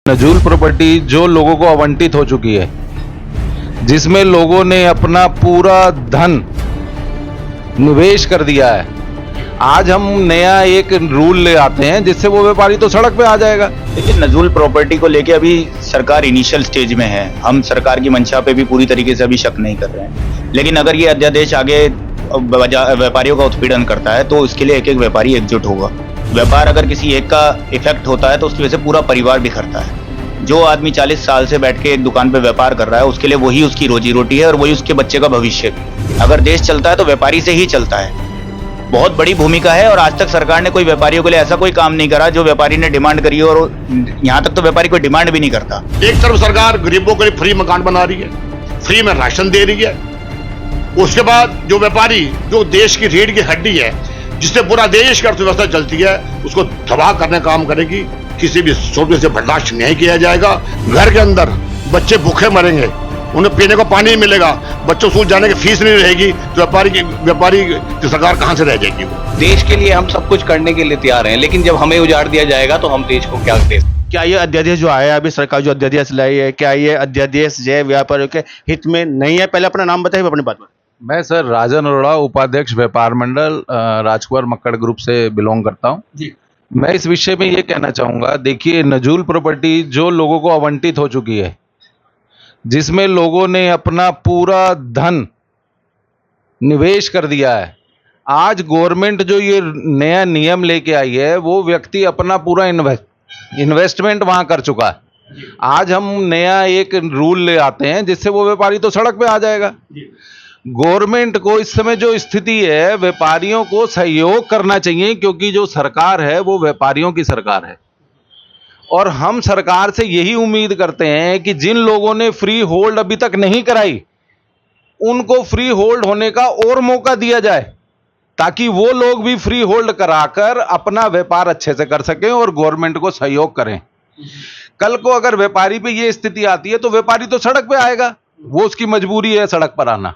नजूल प्रॉपर्टी जो लोगों को आवंटित हो चुकी है, जिसमें लोगों ने अपना पूरा धन निवेश कर दिया है। आज हम नया एक रूल ले आते हैं जिससे वो व्यापारी तो सड़क पे आ जाएगा। देखिए, नजूल प्रॉपर्टी को लेके अभी सरकार इनिशियल स्टेज में है। हम सरकार की मंशा पे भी पूरी तरीके से अभी शक नहीं कर रहे हैं, लेकिन अगर ये अध्यादेश आगे व्यापारियों का उत्पीड़न करता है तो इसके लिए एक एक व्यापारी एकजुट होगा। व्यापार अगर किसी एक का इफेक्ट होता है तो उसकी वजह से पूरा परिवार बिखरता है। जो आदमी 40 साल से बैठ के एक दुकान पे व्यापार कर रहा है उसके लिए वही उसकी रोजी रोटी है और वही उसके बच्चे का भविष्य भी। अगर देश चलता है तो व्यापारी से ही चलता है। बहुत बड़ी भूमिका है और आज तक सरकार ने कोई व्यापारियों के लिए ऐसा कोई काम नहीं करा जो व्यापारी ने डिमांड करी हो, और यहाँ तक तो व्यापारी कोई डिमांड भी नहीं करता। एक तरफ सरकार गरीबों के लिए फ्री मकान बना रही है, फ्री में राशन दे रही है, उसके बाद जो व्यापारी जो देश की रीढ़ की हड्डी है, जिससे पूरा देश की अर्थव्यवस्था चलती है, उसको तबाह करने का काम करेगी। किसी भी सोच से बर्दाश्त नहीं किया जाएगा। घर के अंदर बच्चे भूखे मरेंगे, उन्हें पीने को पानी नहीं मिलेगा, बच्चों स्कूल जाने की फीस नहीं रहेगी, तो व्यापारी की सरकार कहां से रह जाएगी? देश के लिए हम सब कुछ करने के लिए तैयार हैं, लेकिन जब हमें उजाड़ दिया जाएगा तो हम देश को क्या दे? क्या ये अध्यादेश जो आया है अभी सरकार जो अध्यादेश लाई है, क्या ये अध्यादेश जो है व्यापारियों के हित में नहीं है? पहले अपना नाम बताइए, अपनी बात बताइए। मैं सर राजन अरोड़ा, उपाध्यक्ष व्यापार मंडल राजकुमार मक्कड़ ग्रुप से बिलोंग करता हूं जी। मैं इस विषय में ये कहना चाहूँगा, देखिए, नजूल प्रॉपर्टी जो लोगों को आवंटित हो चुकी है, जिसमें लोगों ने अपना पूरा धन निवेश कर दिया है। आज गवर्नमेंट जो ये नया नियम लेके आई है, वो व्यक्ति अपना पूरा इन्वेस्टमेंट वहां कर चुका है। आज हम नया एक रूल ले आते हैं जिससे वो व्यापारी तो सड़क पे आ जाएगा। गवर्नमेंट को इस समय जो स्थिति है, व्यापारियों को सहयोग करना चाहिए, क्योंकि जो सरकार है वो व्यापारियों की सरकार है। और हम सरकार से यही उम्मीद करते हैं कि जिन लोगों ने फ्री होल्ड अभी तक नहीं कराई, उनको फ्री होल्ड होने का और मौका दिया जाए, ताकि वो लोग भी फ्री होल्ड कराकर अपना व्यापार अच्छे से कर सकें और गवर्नमेंट को सहयोग करें। कल को अगर व्यापारी पे ये स्थिति आती है तो व्यापारी तो सड़क पे आएगा, वो उसकी मजबूरी है सड़क पर आना।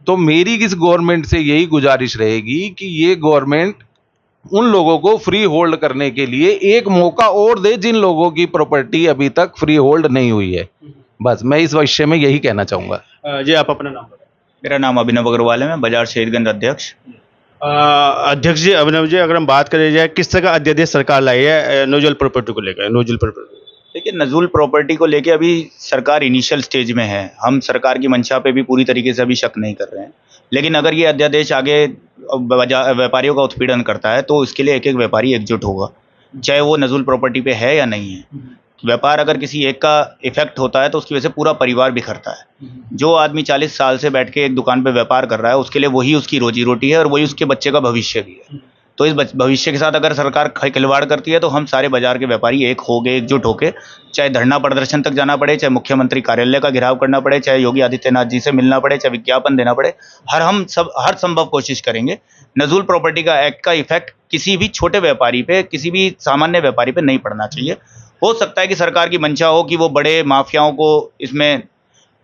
तो मेरी इस गवर्नमेंट से यही गुजारिश रहेगी कि ये गवर्नमेंट उन लोगों को फ्री होल्ड करने के लिए एक मौका और दे जिन लोगों की प्रॉपर्टी अभी तक फ्री होल्ड नहीं हुई है। बस मैं इस विषय में यही कहना चाहूंगा। जी, आप अपना नाम बताइए। मेरा नाम अभिनव अग्रवाल है, मैं बाजार शहीदगंज अध्यक्ष। अध्यक्ष जी, अभिनव जी, अगर हम बात करें जाए किस तरह का अध्यादेश सरकार लाई है नोजल प्रॉपर्टी को लेकर? नोजल प्रॉपर्टी, देखिए, नजूल प्रॉपर्टी को लेके अभी सरकार इनिशियल स्टेज में है। हम सरकार की मंशा पे भी पूरी तरीके से अभी शक नहीं कर रहे हैं, लेकिन अगर ये अध्यादेश आगे व्यापारियों का उत्पीड़न करता है तो इसके लिए एक एक व्यापारी एकजुट होगा, चाहे वो नजूल प्रॉपर्टी पे है या नहीं है। व्यापार अगर किसी एक का इफेक्ट होता है तो उसकी वजह से पूरा परिवार बिखरता है। जो आदमी 40 साल से बैठ के एक दुकान पे व्यापार कर रहा है उसके लिए वही उसकी रोजी रोटी है और वही उसके बच्चे का भविष्य भी है। तो इस भविष्य के साथ अगर सरकार खिलवाड़ करती है तो हम सारे बाजार के व्यापारी एक हो गए, एकजुट होकर, चाहे धरना प्रदर्शन तक जाना पड़े, चाहे मुख्यमंत्री कार्यालय का घेराव करना पड़े, चाहे योगी आदित्यनाथ जी से मिलना पड़े, चाहे विज्ञापन देना पड़े, हर संभव कोशिश करेंगे। नजूल प्रॉपर्टी का एक्ट का इफेक्ट किसी भी छोटे व्यापारी पे, किसी भी सामान्य व्यापारी पे नहीं पड़ना चाहिए। हो सकता है कि सरकार की मंशा हो कि वो बड़े माफियाओं को इसमें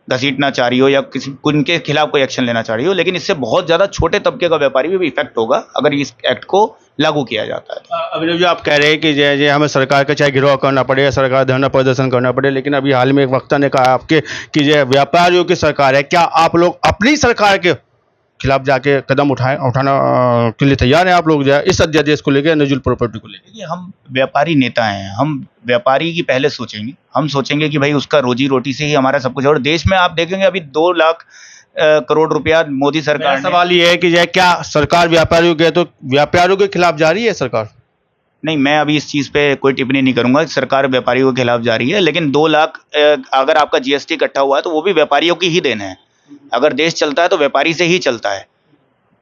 घसीटना चाह रही हो या उनके खिलाफ कोई एक्शन लेना चाह रही हो, लेकिन इससे बहुत ज़्यादा छोटे तबके का व्यापारी भी इफेक्ट होगा अगर इस एक्ट को लागू किया जाता है। अभिनव जी, आप कह रहे हैं कि जय हमें सरकार का चाहे गिरफ्तार करना पड़े या सरकार धरना प्रदर्शन करना पड़े, लेकिन अभी हाल में एक वक्ता ने कहा आपके कि जय व्यापारियों की सरकार है, क्या आप लोग अपनी सरकार के खिलाफ जाके कदम उठाना के लिए तैयार हैं आप लोग, जो इस अध्यादेश को लेकर, नजूल प्रॉपर्टी को लेकर? ये हम व्यापारी नेता हैं, हम व्यापारी की पहले सोचेंगे। हम सोचेंगे कि भाई उसका रोजी रोटी से ही हमारा सब कुछ है। और देश में आप देखेंगे अभी 2 लाख करोड़ रुपया मोदी सरकार। सवाल ये है कि जय क्या सरकार व्यापारियों के तो व्यापारियों के खिलाफ जा रही है सरकार? नहीं, मैं अभी इस चीज़ पे कोई टिप्पणी नहीं करूंगा। सरकार व्यापारियों के खिलाफ जा रही है, लेकिन 2 लाख अगर आपका जीएसटी इकट्ठा हुआ है तो वो भी व्यापारियों की ही देन है। अगर देश चलता है तो व्यापारी से ही चलता है।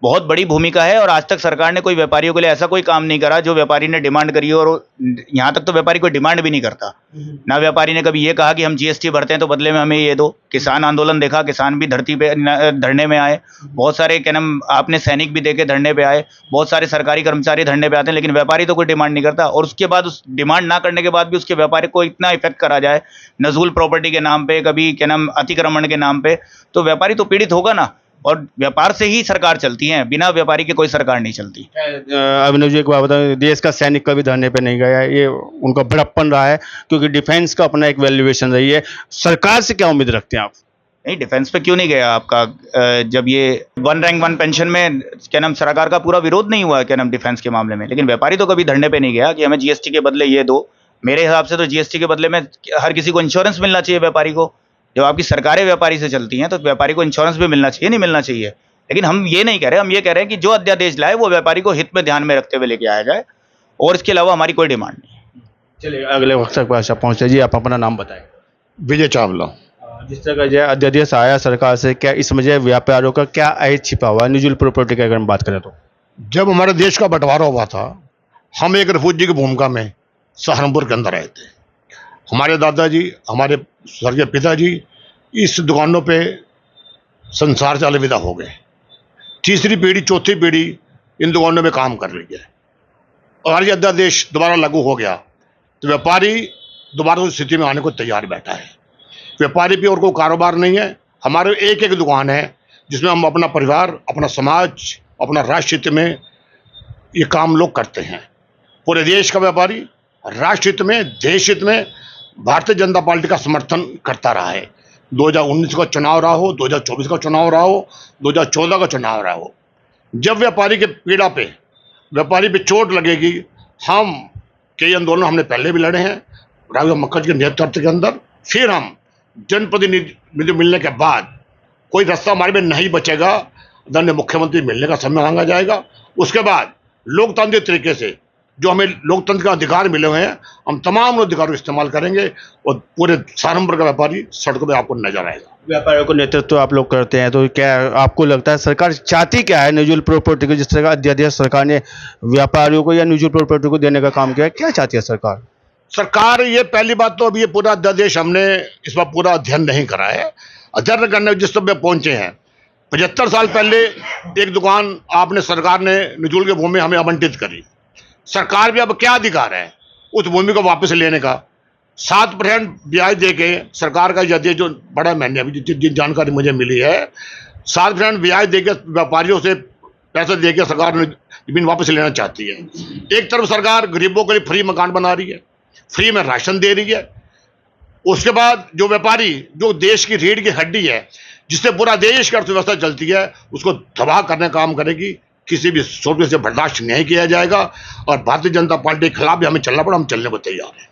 बहुत बड़ी भूमिका है और आज तक सरकार ने कोई व्यापारियों के लिए ऐसा कोई काम नहीं करा जो व्यापारी ने डिमांड करी हो, और यहाँ तक तो व्यापारी कोई डिमांड भी नहीं करता। ना व्यापारी ने कभी ये कहा कि हम जीएसटी भरते हैं तो बदले में हमें ये दो। किसान आंदोलन देखा, किसान भी धरती पे धरने में आए। बहुत सारे क्या नाम आपने सैनिक भी देखे धरने पे आए। बहुत सारे सरकारी कर्मचारी धरने पे आते हैं, लेकिन व्यापारी तो कोई डिमांड नहीं करता। और उसके बाद उस डिमांड ना करने के बाद भी उसके व्यापारी को इतना इफेक्ट करा जाए नजूल प्रॉपर्टी के नाम पे, कभी क्या नाम अतिक्रमण के नाम पे, तो व्यापारी तो पीड़ित होगा ना। और व्यापार से ही सरकार चलती है, बिना व्यापारी के कोई सरकार नहीं चलती। अभिनव जी एक बात बताएं, देश का सैनिक कभी धरने पे नहीं गया, ये उनका बड़प्पन रहा है क्योंकि डिफेंस का अपना एक वैल्यूएशन रही है। सरकार से क्या उम्मीद रखते हैं आप? नहीं, डिफेंस पे क्यों नहीं गया आपका? जब ये वन रैंक वन पेंशन में क्या नाम सरकार का पूरा विरोध नहीं हुआ क्या नाम डिफेंस के मामले में, लेकिन व्यापारी तो कभी धरने पे नहीं गया कि हमें जीएसटी के बदले ये दो। मेरे हिसाब से तो जीएसटी के बदले में हर किसी को इंश्योरेंस मिलना चाहिए व्यापारी को। जब आपकी सरकारें व्यापारी से चलती हैं तो व्यापारी को इंश्योरेंस भी मिलना चाहिए, नहीं मिलना चाहिए? लेकिन हम ये नहीं कह रहे, हम ये कह रहे हैं कि जो अध्यादेश लाए वो व्यापारी को हित में ध्यान में रखते हुए लेके आया जाए, और इसके अलावा हमारी कोई डिमांड नहीं। चलिए अगले वक्त तक पास पहुँचे जी, आप अपना नाम बताएं। विजय चावला। जिस तरह का जो अध्यादेश आया सरकार से, क्या इसमें जो व्यापारियों का क्या अहित छिपा हुआ है न्यूजुअल प्रॉपर्टी की अगर हम बात करें तो? जब हमारे देश का बंटवारा हुआ था, हम एक रिफ्यूजी की भूमिका में सहारनपुर के अंदर आए थे। हमारे दादाजी, हमारे स्वर्गीय पिताजी इस दुकानों पे संसार से अलविदा हो गए। तीसरी पीढ़ी, चौथी पीढ़ी इन दुकानों में काम कर रही है, और ये अध्यादेश दोबारा लागू हो गया तो व्यापारी दोबारा उस स्थिति में आने को तैयार बैठा है। व्यापारी भी और कोई कारोबार नहीं है, हमारे एक एक दुकान है जिसमें हम अपना परिवार, अपना समाज, अपना राष्ट्र हित में ये काम लोग करते हैं। पूरे देश का व्यापारी राष्ट्र हित में, देश हित में भारतीय जनता पार्टी का समर्थन करता रहा है। 2019 का चुनाव रहा हो, 2024 का चुनाव रहा हो, 2014 का चुनाव रहा हो, जब व्यापारी के पीड़ा पे, व्यापारी पे चोट लगेगी, हम कई आंदोलन हमने पहले भी लड़े हैं राघव मक्कड़ के नेतृत्व के अंदर। फिर हम जनप्रतिनिधि मिलने के बाद कोई रास्ता हमारे में नहीं बचेगा, आदरणीय मुख्यमंत्री मिलने का समय मांगा जाएगा। उसके बाद लोकतांत्रिक तरीके से जो हमें लोकतंत्र का अधिकार मिले हुए हैं, हम तमाम अधिकारों का इस्तेमाल करेंगे और पूरे सहारनपुर का व्यापारी सड़कों पे आपको नजर आएगा। व्यापारियों को नेतृत्व आप लोग करते हैं, तो क्या आपको लगता है सरकार चाहती क्या है न्यूजुअल प्रॉपर्टी को? जिस तरह का अध्यादेश सरकार ने व्यापारियों को या न्यूजुअल प्रॉपर्टी को देने का काम किया है, क्या चाहती है सरकार? सरकार, ये पहली बात तो अभी ये पूरा अध्यादेश हमने इस पर पूरा अध्ययन नहीं करा है। अध्ययन करने जिस सब में पहुंचे हैं, 75 साल पहले एक दुकान आपने सरकार ने न्यूजुअल की भूमि हमें आवंटित करी। सरकार भी अब क्या अधिकार है उस भूमि को वापस लेने का? 7% ब्याज दे के सरकार का यह जो बड़ा मैंने अभी जितनी जानकारी मुझे मिली है, 7% ब्याज दे के व्यापारियों से पैसे दे के सरकार जमीन वापस लेना चाहती है। एक तरफ सरकार गरीबों के लिए फ्री मकान बना रही है, फ्री में राशन दे रही है, उसके बाद जो व्यापारी, जो देश की रीढ़ की हड्डी है, जिससे पूरा देश की अर्थव्यवस्था चलती है, उसको तबाह करने का काम करेगी। किसी भी सूरत से बर्दाश्त नहीं किया जाएगा, और भारतीय जनता पार्टी के खिलाफ भी हमें चलना पड़ा, हम चलने को तैयार हैं।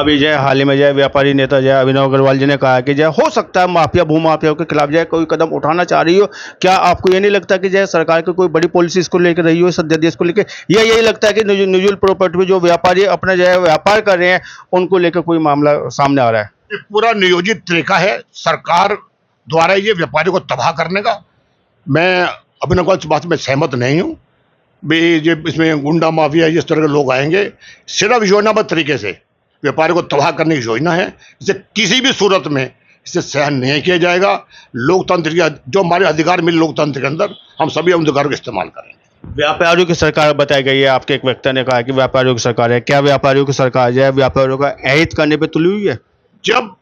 अभी जय हाल ही में जय व्यापारी नेता जय अभिनव अग्रवाल जी ने कहा कि जय हो सकता है माफिया, भूमाफियाओं के खिलाफ जय कोई कदम उठाना चाह रही हो। क्या आपको ये नहीं लगता कि जय सरकार की कोई बड़ी पॉलिसी इसको लेकर रही हो, इस अध्यादेश को लेकर, या यही लगता है कि न्यूजुअल प्रॉपर्टी में जो व्यापारी अपना जो है व्यापार कर रहे हैं उनको लेकर कोई मामला सामने आ रहा है? ये पूरा नियोजित तरीका है सरकार द्वारा ये व्यापारी को तबाह करने का। मैं अभिनव अग्रवाल की बात में सहमत नहीं हूँ भी ये इसमें गुंडा माफिया इस तरह के लोग आएंगे। सिर्फ योजनाबद्ध तरीके से व्यापारी को तबाह करने की योजना है, इसे किसी भी सूरत में इसे सहन नहीं किया जाएगा। लोकतंत्र के जो हमारे अधिकार मिले लोकतंत्र के अंदर, हम सभी उन अधिकारों का इस्तेमाल करेंगे। व्यापारियों की सरकार बताई गई है, आपके एक वक्ता ने कहा कि व्यापारियों की सरकार है। क्या व्यापारियों की सरकार जो है व्यापारियों का अहित करने पर तुली हुई है? जब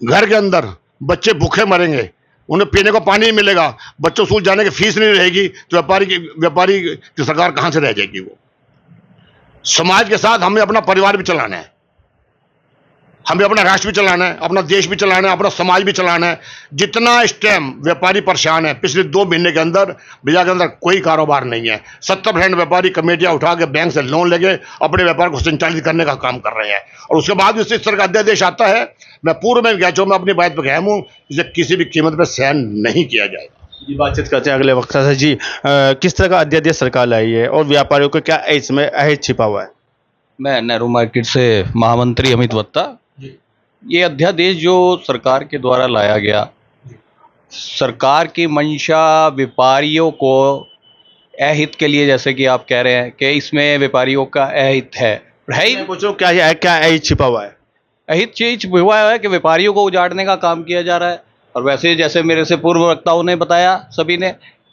घर के अंदर बच्चे भूखे मरेंगे, उन्हें पीने को पानी नहीं मिलेगा, बच्चों स्कूल जाने की फीस नहीं रहेगी, तो व्यापारी की सरकार कहां से रह जाएगी? वो समाज के साथ हमें अपना परिवार भी चलाना है, हमें अपना राष्ट्र भी चलाना है, अपना देश भी चलाना है, अपना समाज भी चलाना है। जितना इस टाइम व्यापारी परेशान है, पिछले 2 महीने के अंदर बाजार के अंदर कोई कारोबार नहीं है। 70% व्यापारी कमेटियां उठा के बैंक से लोन लेके अपने व्यापार को संचालित करने का काम कर रहे हैं, और उसके बाद इस तरह का अध्यादेश आता है। मैं पूर्व में गया, मैं अपनी बात पर कायम हूँ, इसे किसी भी कीमत पर सहन नहीं किया जाएगा। जी, बातचीत करते हैं अगले वक्ता से। जी, किस तरह का अध्यादेश सरकार लाई है और व्यापारियों को क्या इसमें अहित छिपा हुआ है? मैं नेहरू मार्केट से महामंत्री अमित वत्ता। ये अध्यादेश जो सरकार के द्वारा लाया गया, सरकार की मंशा व्यापारियों को अहित के लिए, जैसे कि आप कह रहे हैं कि इसमें व्यापारियों का अहित है ही। मैं पूछ रहा हूँ क्या अहित छिपा हुआ है? अहित चीज हुआ है कि व्यापारियों को उजाड़ने का काम किया जा रहा है। और वैसे जैसे मेरे से पूर्व वक्ताओं ने बताया सभी ने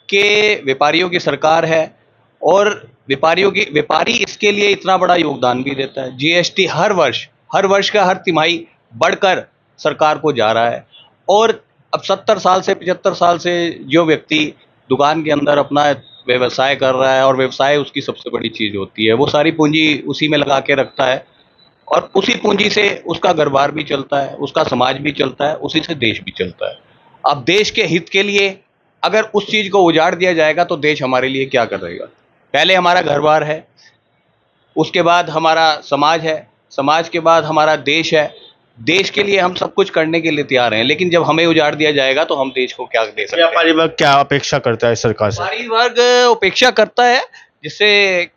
कि व्यापारियों की सरकार है, और व्यापारी इसके लिए इतना बड़ा योगदान भी देता है। जीएसटी हर वर्ष का हर तिमाही बढ़कर सरकार को जा रहा है, और अब 70 साल से 75 साल से जो व्यक्ति दुकान के अंदर अपना व्यवसाय कर रहा है और व्यवसाय उसकी सबसे बड़ी चीज़ होती है, वो सारी पूंजी उसी में लगा के रखता है और उसी पूंजी से उसका घर-बार भी चलता है, उसका समाज भी चलता है, उसी से देश भी चलता है। अब देश के हित के लिए अगर उस चीज़ को उजाड़ दिया जाएगा तो देश हमारे लिए क्या करेगा? पहले हमारा घर-बार है, उसके बाद हमारा समाज है, समाज के बाद हमारा देश है। देश के लिए हम सब कुछ करने के लिए तैयार हैं, लेकिन जब हमें उजाड़ दिया जाएगा तो हम देश को क्या दे सकते हैं? व्यापारी वर्ग क्या अपेक्षा करता है सरकार से? व्यापारी वर्ग अपेक्षा करता है, जिससे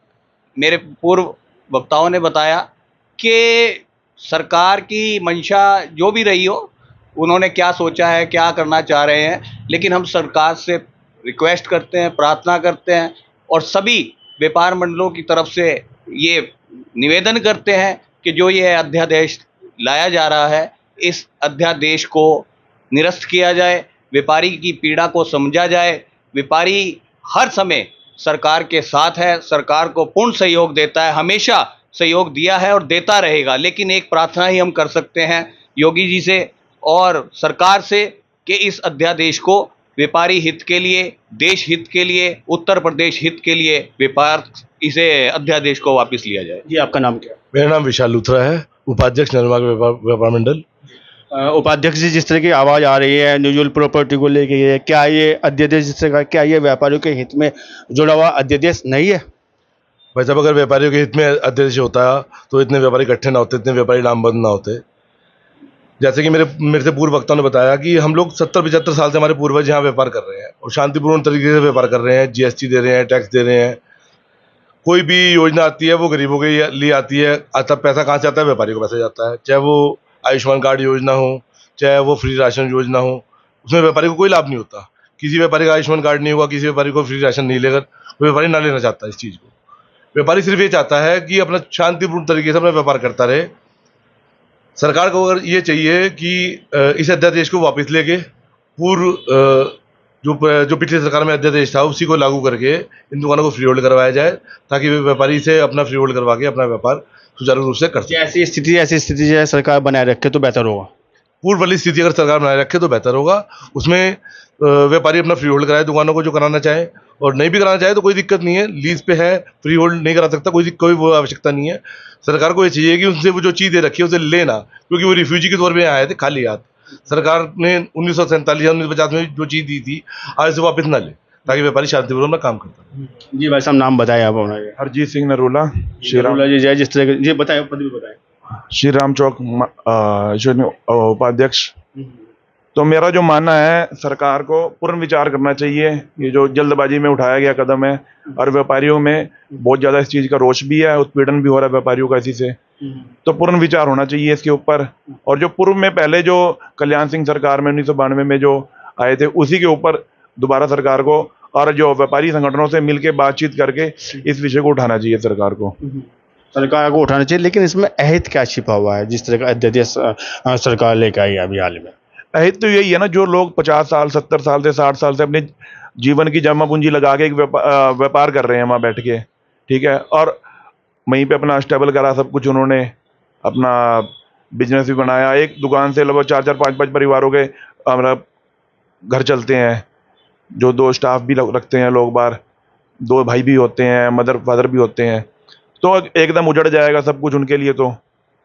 मेरे पूर्व वक्ताओं ने बताया कि सरकार की मंशा जो भी रही हो, उन्होंने क्या सोचा है, क्या करना चाह रहे हैं, लेकिन हम सरकार से रिक्वेस्ट करते हैं, प्रार्थना करते हैं और सभी व्यापार मंडलों की तरफ से ये निवेदन करते हैं कि जो ये अध्यादेश लाया जा रहा है, इस अध्यादेश को निरस्त किया जाए, व्यापारी की पीड़ा को समझा जाए। व्यापारी हर समय सरकार के साथ है, सरकार को पूर्ण सहयोग देता है, हमेशा सहयोग दिया है और देता रहेगा। लेकिन एक प्रार्थना ही हम कर सकते हैं योगी जी से और सरकार से कि इस अध्यादेश को व्यापारी हित के लिए, देश हित के लिए, उत्तर प्रदेश हित के लिए व्यापार इसे अध्यादेश को वापस लिया जाए। जी, आपका नाम क्या है? मेरा नाम विशाल लूथरा है, उपाध्यक्ष नरमार्ग व्यापार मंडल। उपाध्यक्ष जी, जिस तरह की आवाज़ आ रही है न्यूजुअल प्रॉपर्टी को लेके, ये क्या ये अध्यादेश जिस तरह का, क्या ये व्यापारियों के हित में जुड़ा हुआ अध्यादेश नहीं है? भाई साहब, अगर व्यापारियों के हित में अध्यादेश होता तो इतने व्यापारी इकट्ठे ना होते, इतने व्यापारी नामबंद ना होते। जैसे कि मेरे से पूर्व वक्ताओं ने बताया कि हम लोग 70-75 साल से हमारे पूर्वज यहाँ व्यापार कर रहे हैं और शांतिपूर्ण तरीके से व्यापार कर रहे हैं, GST दे रहे हैं, टैक्स दे रहे हैं। कोई भी योजना आती है वो गरीबों के लिए आती है, आता पैसा कहाँ से आता है? व्यापारी को पैसा जाता है। चाहे वो आयुष्मान कार्ड योजना हो, चाहे वो फ्री राशन योजना हो, उसमें व्यापारी को कोई लाभ नहीं होता। किसी व्यापारी का आयुष्मान कार्ड नहीं होगा, किसी व्यापारी को फ्री राशन नहीं लेकर वो व्यापारी ना लेना चाहता इस चीज़ को। व्यापारी सिर्फ ये चाहता है कि अपना शांतिपूर्ण तरीके से अपना व्यापार करता रहे। सरकार को अगर ये चाहिए कि इस अध्यादेश को वापस लेके पूर्व जो पिछली सरकार में अध्यादेश था उसी को लागू करके इन दुकानों को फ्री होल्ड करवाया जाए, ताकि वे व्यापारी से अपना फ्री होल्ड करवा के अपना व्यापार सुचारू रूप से कर सके। ऐसी स्थिति जो है सरकार बनाए रखे तो बेहतर होगा। पूर्व वाली स्थिति अगर सरकार बनाए रखे तो बेहतर होगा। उसमें व्यापारी अपना फ्री होल्ड कराए दुकानों को जो कराना चाहे, और नहीं भी कराना चाहे तो कोई दिक्कत नहीं है, लीज पे है, फ्री होल्ड नहीं करा सकता, कोई वो आवश्यकता नहीं है। सरकार को ये चाहिए कि उनसे वो जो चीज़ दे रखी है उसे लेना, क्योंकि वो रिफ्यूजी के तौर पे आए थे खाली हाथ। सरकार ने 1947 या 1950 में जो चीज़ दी थी आज से वापस ना ले, ताकि व्यापारी शांतिपूर्वक अपना काम करता। जी भाई साहब, नाम बताएं आप अपना। हरजीत सिंह नरूला, जी जय, जिस तरह जी बताएं, पद भी बताएं। श्री राम चौक उपाध्यक्ष। तो मेरा जो मानना है, सरकार को पूर्ण विचार करना चाहिए। ये जो जल्दबाजी में उठाया गया कदम है, और व्यापारियों में बहुत ज़्यादा इस चीज़ का रोष भी है, उत्पीड़न भी हो रहा है व्यापारियों का इसी से। तो पूर्ण विचार होना चाहिए इसके ऊपर। और जो पूर्व में पहले जो कल्याण सिंह सरकार में 1992 में जो आए थे, उसी के ऊपर दोबारा सरकार को और जो व्यापारी संगठनों से मिलकर बातचीत करके इस विषय को उठाना चाहिए सरकार को। सरकार को उठाना चाहिए, लेकिन इसमें अहित क्या छिपा हुआ है जिस तरह का अध्यादेश सरकार लेकर आई अभी हाल में? अहित तो यही है ना, जो लोग 50 साल 70 साल से 60 साल से अपने जीवन की जमा पूंजी लगा के एक व्यापार कर रहे हैं वहाँ बैठ के, ठीक है, और वहीं पे अपना स्टेबल करा सब कुछ, उन्होंने अपना बिजनेस भी बनाया। एक दुकान से लगभग 4-4 5-5 परिवारों के हमारा घर चलते हैं, जो 2 स्टाफ भी रखते हैं लोग बाहर, 2 भाई भी होते हैं, मदर फादर भी होते हैं। तो एकदम उजड़ जाएगा सब कुछ उनके लिए, तो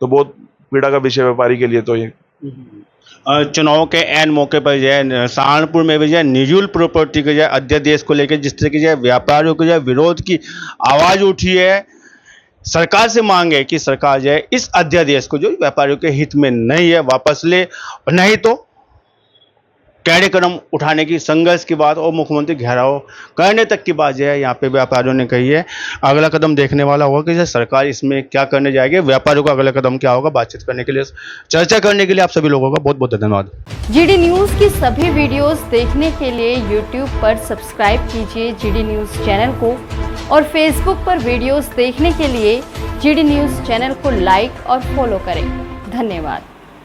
बहुत पीड़ा का विषय व्यापारी के लिए। तो ये चुनाव के एन मौके पर जो है सहारनपुर में भी जो है न्यूजुअल प्रॉपर्टी के जो है अध्यादेश को लेकर जिस तरह की जो है व्यापारियों को जो है विरोध की आवाज़ उठी है, सरकार से मांग है कि सरकार जो है इस अध्यादेश को जो व्यापारियों के हित में नहीं है वापस ले, नहीं तो कड़े कदम उठाने की संघर्ष की बात और मुख्यमंत्री घेराव करने तक की बात जो है यहाँ पे व्यापारियों ने कही है। अगला कदम देखने वाला होगा कि सरकार इसमें क्या करने जाएगी, व्यापारियों का अगला कदम क्या होगा। बातचीत करने के लिए, चर्चा करने के लिए आप सभी लोगों का बहुत बहुत धन्यवाद। GD न्यूज की सभी वीडियोस देखने के लिए YouTube पर सब्सक्राइब कीजिए GD न्यूज चैनल को, और Facebook पर वीडियोस देखने के लिए GD न्यूज चैनल को लाइक और फॉलो करें। धन्यवाद।